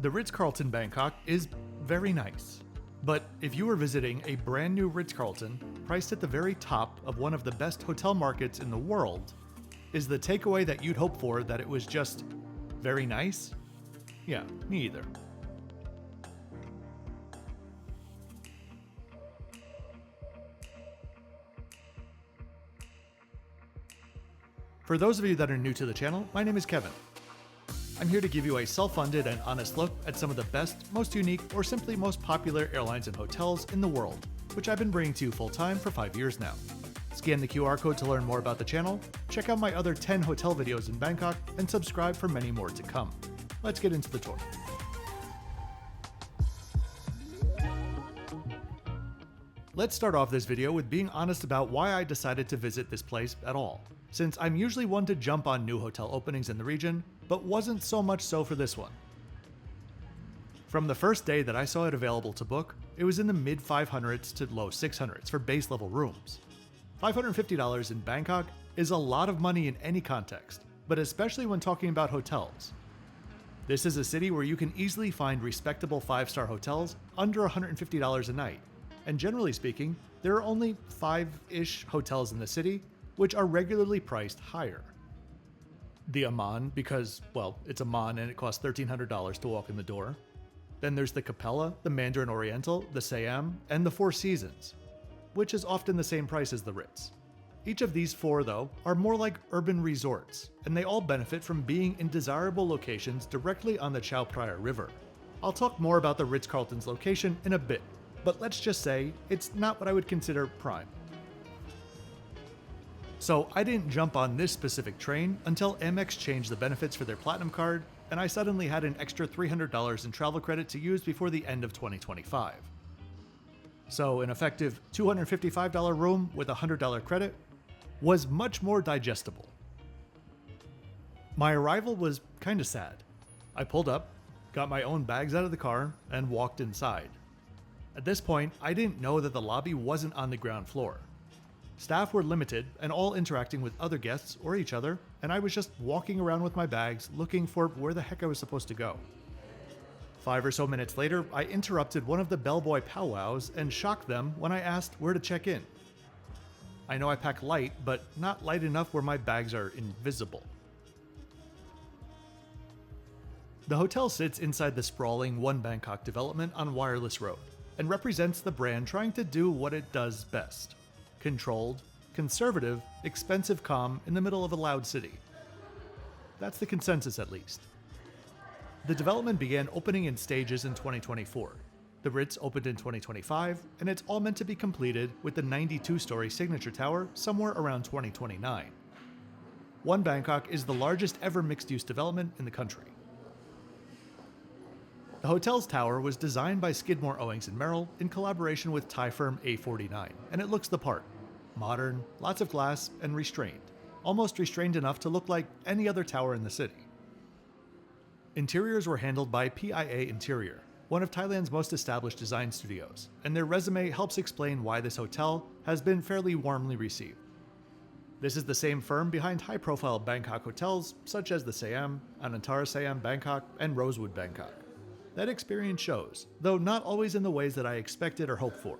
The Ritz-Carlton Bangkok is very nice. But if you were visiting a brand new Ritz-Carlton, priced at the very top of one of the best hotel markets in the world, is the takeaway that you'd hope for that it was just very nice? Yeah, me either. For those of you that are new to the channel, my name is Kevin. I'm here to give you a self-funded and honest look at some of the best, most unique, or simply most popular airlines and hotels in the world, which I've been bringing to you full-time for 5 years now. Scan the QR code to learn more about the channel, check out my other 10 hotel videos in Bangkok, and subscribe for many more to come. Let's get into the tour. Let's start off this video with being honest about why I decided to visit this place at all, since I'm usually one to jump on new hotel openings in the region, but wasn't so much so for this one. From the first day that I saw it available to book, it was in the mid 500s to low 600s for base level rooms. $550 in Bangkok is a lot of money in any context, but especially when talking about hotels. This is a city where you can easily find respectable 5-star hotels under $150 a night, and generally speaking, there are only 5-ish hotels in the city which are regularly priced higher. The Aman, because, well, it's Aman and it costs $1,300 to walk in the door. Then there's the Capella, the Mandarin Oriental, the Siam, and the Four Seasons, which is often the same price as the Ritz. Each of these four, though, are more like urban resorts, and they all benefit from being in desirable locations directly on the Chao Phraya River. I'll talk more about the Ritz-Carlton's location in a bit, but let's just say it's not what I would consider prime. So I didn't jump on this specific train until Amex changed the benefits for their Platinum card, and I suddenly had an extra $300 in travel credit to use before the end of 2025. So an effective $255 room with a $100 credit was much more digestible. My arrival was kinda sad. I pulled up, got my own bags out of the car, and walked inside. At this point, I didn't know that the lobby wasn't on the ground floor. Staff were limited and all interacting with other guests or each other, and I was just walking around with my bags looking for where the heck I was supposed to go. 5 or so minutes later, I interrupted one of the Bellboy Pow-Wows and shocked them when I asked where to check in. I know I pack light, but not light enough where my bags are invisible. The hotel sits inside the sprawling One Bangkok development on Wireless Road, and represents the brand trying to do what it does best. Controlled, conservative, expensive calm in the middle of a loud city. That's the consensus at least. The development began opening in stages in 2024. The Ritz opened in 2025, and it's all meant to be completed with the 92-story signature tower somewhere around 2029. One Bangkok is the largest ever mixed-use development in the country. The hotel's tower was designed by Skidmore, Owings & Merrill in collaboration with Thai firm A49, and it looks the part. Modern, lots of glass, and restrained. Almost restrained enough to look like any other tower in the city. Interiors were handled by PIA Interior, one of Thailand's most established design studios, and their resume helps explain why this hotel has been fairly warmly received. This is the same firm behind high-profile Bangkok hotels such as the Siam, Anantara Siam Bangkok, and Rosewood Bangkok. That experience shows, though not always in the ways that I expected or hoped for.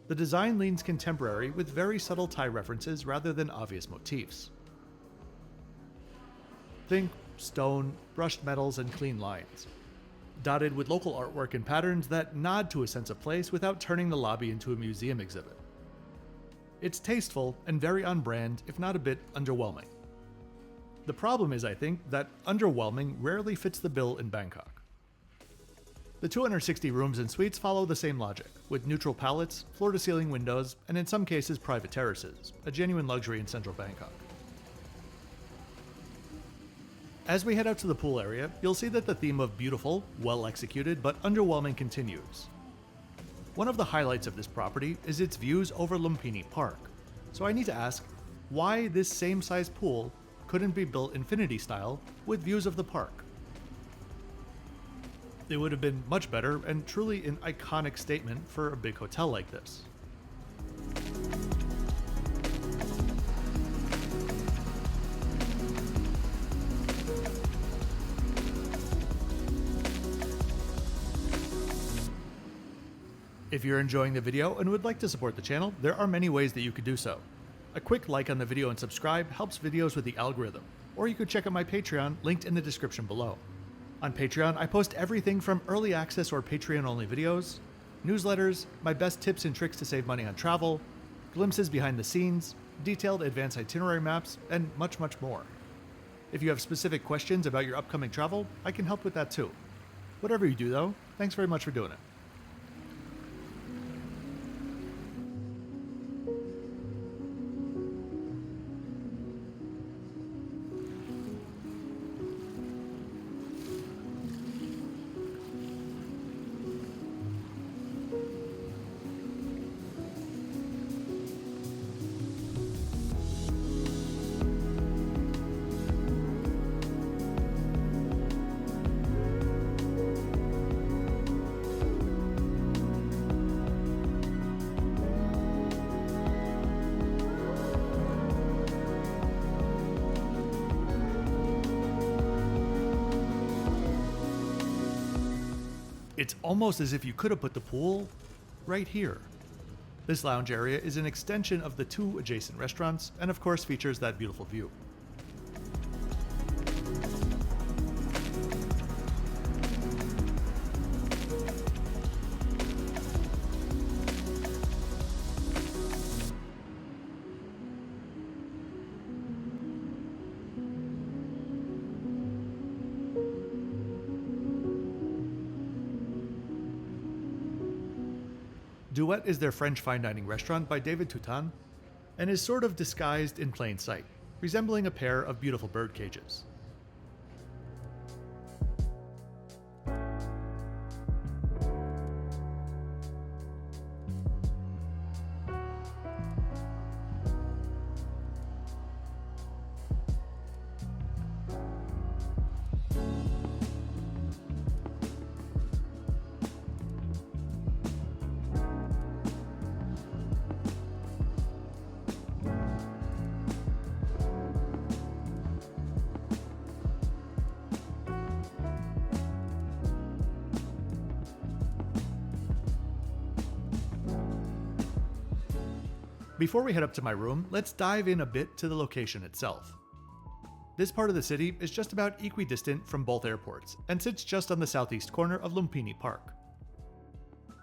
The design leans contemporary with very subtle Thai references rather than obvious motifs. Think stone, brushed metals, and clean lines, dotted with local artwork and patterns that nod to a sense of place without turning the lobby into a museum exhibit. It's tasteful and very on brand, if not a bit underwhelming. The problem is, I think, that underwhelming rarely fits the bill in Bangkok. The 260 rooms and suites follow the same logic, with neutral palettes, floor-to-ceiling windows, and in some cases private terraces, a genuine luxury in central Bangkok. As we head out to the pool area, you'll see that the theme of beautiful, well-executed, but underwhelming continues. One of the highlights of this property is its views over Lumpini Park, so I need to ask, why this same-size pool couldn't be built infinity style with views of the park? It would have been much better and truly an iconic statement for a big hotel like this. If you're enjoying the video and would like to support the channel, there are many ways that you could do so. A quick like on the video and subscribe helps videos with the algorithm, or you could check out my Patreon linked in the description below. On Patreon, I post everything from early access or Patreon-only videos, newsletters, my best tips and tricks to save money on travel, glimpses behind the scenes, detailed advanced itinerary maps, and much, much more. If you have specific questions about your upcoming travel, I can help with that too. Whatever you do though, thanks very much for doing it. It's almost as if you could have put the pool right here. This lounge area is an extension of the two adjacent restaurants, and of course features that beautiful view. Dusit is their French fine dining restaurant by David Toutan, and is sort of disguised in plain sight, resembling a pair of beautiful bird cages. Before we head up to my room, let's dive in a bit to the location itself. This part of the city is just about equidistant from both airports, and sits just on the southeast corner of Lumpini Park.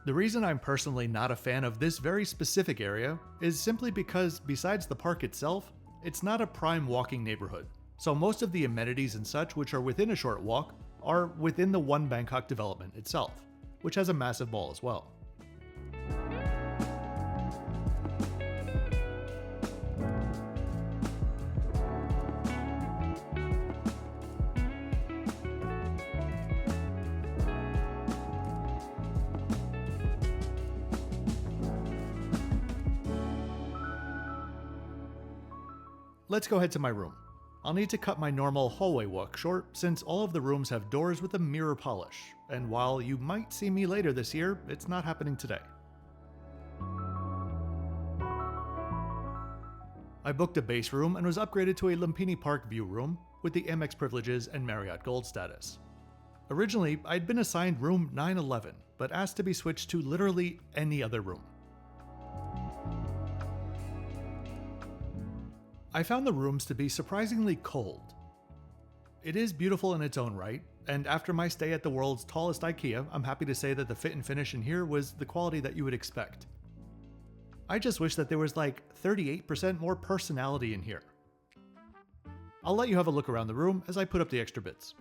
The reason I'm personally not a fan of this very specific area is simply because, besides the park itself, it's not a prime walking neighborhood, so most of the amenities and such which are within a short walk are within the One Bangkok development itself, which has a massive mall as well. Let's go head to my room. I'll need to cut my normal hallway walk short since all of the rooms have doors with a mirror polish, and while you might see me later this year, it's not happening today. I booked a base room and was upgraded to a Lumpini Park view room with the Amex privileges and Marriott Gold status. Originally, I'd been assigned room 911, but asked to be switched to literally any other room. I found the rooms to be surprisingly cold. It is beautiful in its own right, and after my stay at the world's tallest IKEA, I'm happy to say that the fit and finish in here was the quality that you would expect. I just wish that there was like 38% more personality in here. I'll let you have a look around the room as I put up the extra bits.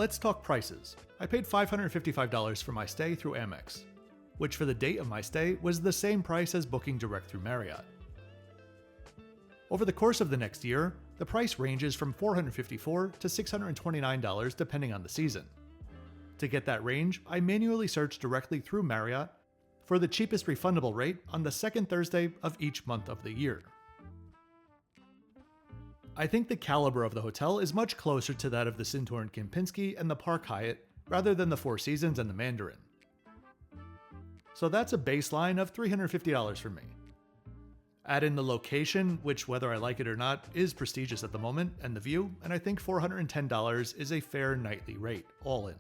let's talk prices. I paid $555 for my stay through Amex, which for the date of my stay was the same price as booking direct through Marriott. Over the course of the next year, the price ranges from $454 to $629 depending on the season. To get that range, I manually search directly through Marriott for the cheapest refundable rate on the second Thursday of each month of the year. I think the caliber of the hotel is much closer to that of the Sintorn Kimpinski and the Park Hyatt rather than the Four Seasons and the Mandarin. So that's a baseline of $350 for me. Add in the location, which whether I like it or not is prestigious at the moment, and the view, and I think $410 is a fair nightly rate, all in.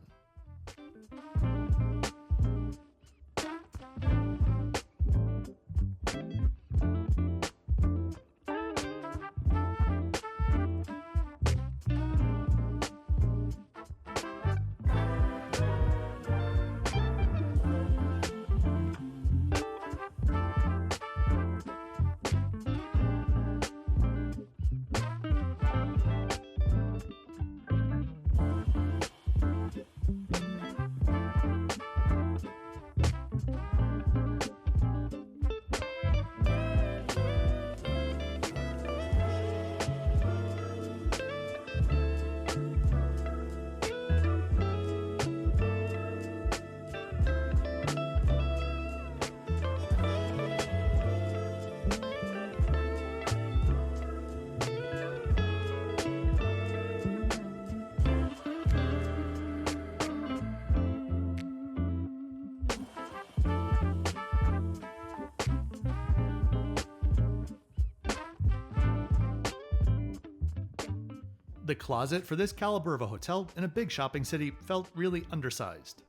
The closet for this caliber of a hotel in a big shopping city felt really undersized.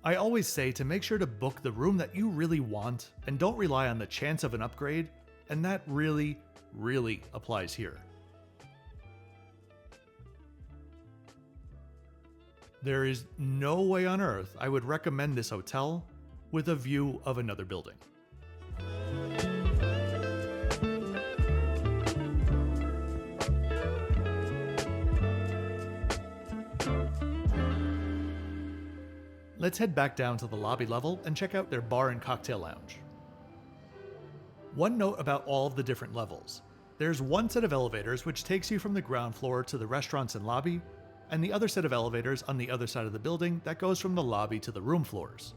I always say to make sure to book the room that you really want and don't rely on the chance of an upgrade, and that really, really applies here. There is no way on earth I would recommend this hotel with a view of another building. Let's head back down to the lobby level and check out their bar and cocktail lounge. One note about all of the different levels. There's one set of elevators which takes you from the ground floor to the restaurants and lobby, and the other set of elevators on the other side of the building that goes from the lobby to the room floors.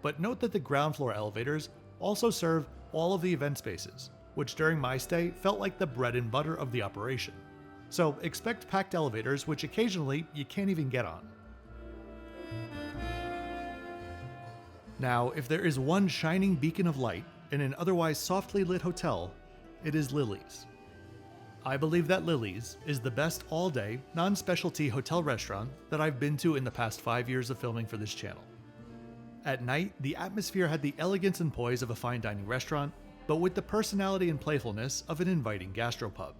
But note that the ground floor elevators also serve all of the event spaces, which during my stay felt like the bread and butter of the operation. So expect packed elevators which occasionally you can't even get on. Now, if there is one shining beacon of light in an otherwise softly lit hotel, it is Lily's. I believe that Lily's is the best all-day, non-specialty hotel restaurant that I've been to in the past 5 years of filming for this channel. At night, the atmosphere had the elegance and poise of a fine dining restaurant, but with the personality and playfulness of an inviting gastropub.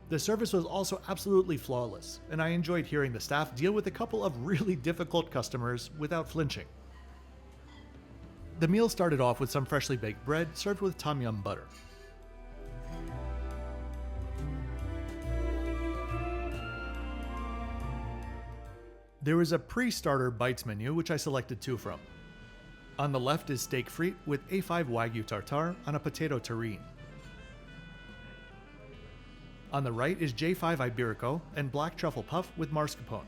The service was also absolutely flawless, and I enjoyed hearing the staff deal with a couple of really difficult customers without flinching. The meal started off with some freshly baked bread served with tom yum butter. There was a pre-starter bites menu which I selected two from. On the left is steak frite with A5 Wagyu tartare on a potato terrine. On the right is J5 Iberico and black truffle puff with mascarpone.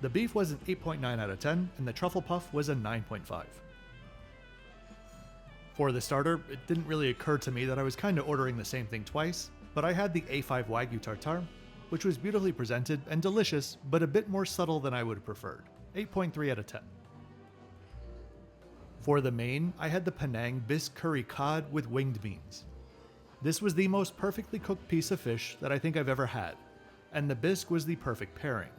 The beef was an 8.9 out of 10, and the truffle puff was a 9.5. For the starter, it didn't really occur to me that I was kind of ordering the same thing twice, but I had the A5 Wagyu tartare, which was beautifully presented and delicious, but a bit more subtle than I would have preferred, 8.3 out of 10. For the main, I had the Penang bisque curry cod with winged beans. This was the most perfectly cooked piece of fish that I think I've ever had, and the bisque was the perfect pairing.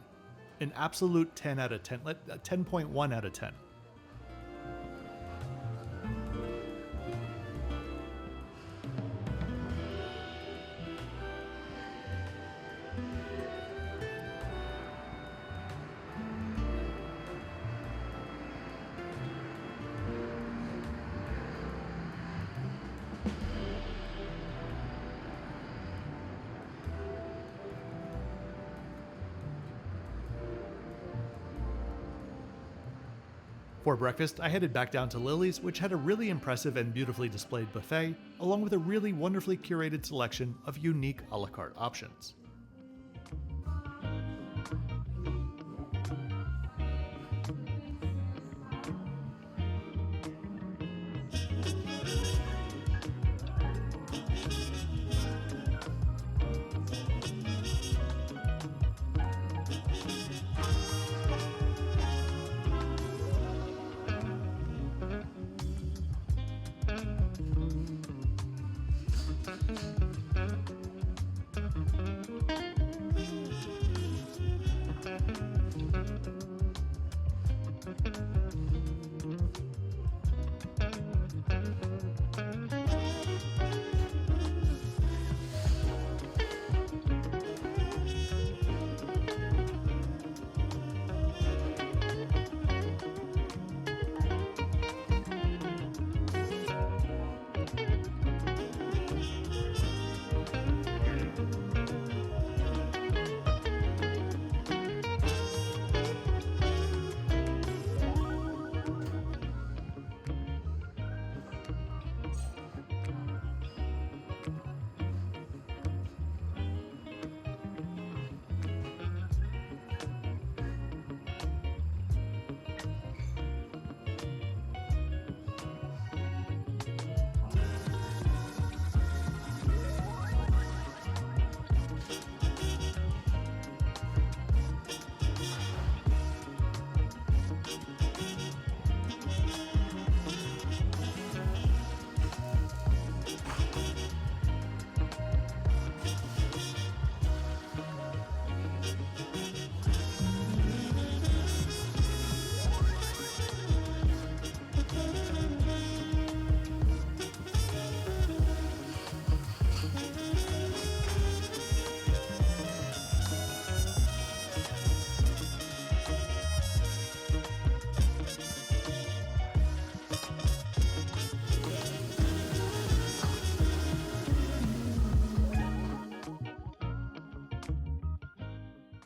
An absolute 10 out of 10, 10.1 out of 10. For breakfast, I headed back down to Lily's, which had a really impressive and beautifully displayed buffet, along with a really wonderfully curated selection of unique a la carte options.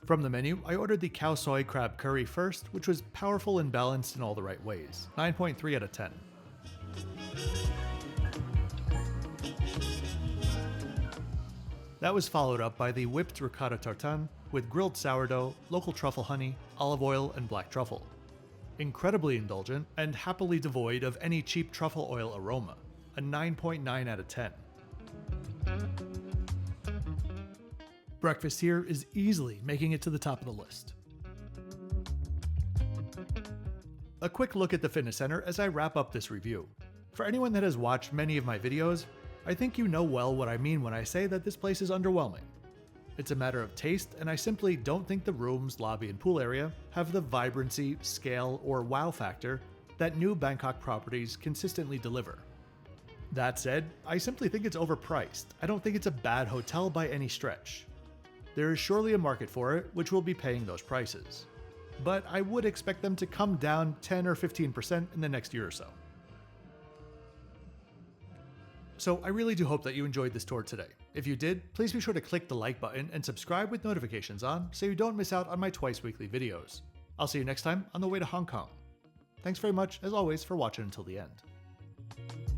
From the menu, I ordered the cow soy crab curry first, which was powerful and balanced in all the right ways. 9.3 out of 10. That was followed up by the whipped ricotta tartane with grilled sourdough, local truffle honey, olive oil, and black truffle. Incredibly indulgent and happily devoid of any cheap truffle oil aroma. A 9.9 out of 10. Breakfast here is easily making it to the top of the list. A quick look at the fitness center as I wrap up this review. For anyone that has watched many of my videos, I think you know well what I mean when I say that this place is underwhelming. It's a matter of taste, and I simply don't think the rooms, lobby, and pool area have the vibrancy, scale, or wow factor that new Bangkok properties consistently deliver. That said, I simply think it's overpriced. I don't think it's a bad hotel by any stretch. There is surely a market for it, which will be paying those prices. But I would expect them to come down 10 or 15% in the next year or so. So I really do hope that you enjoyed this tour today. If you did, please be sure to click the like button and subscribe with notifications on so you don't miss out on my twice weekly videos. I'll see you next time on the way to Hong Kong. Thanks very much, as always, for watching until the end.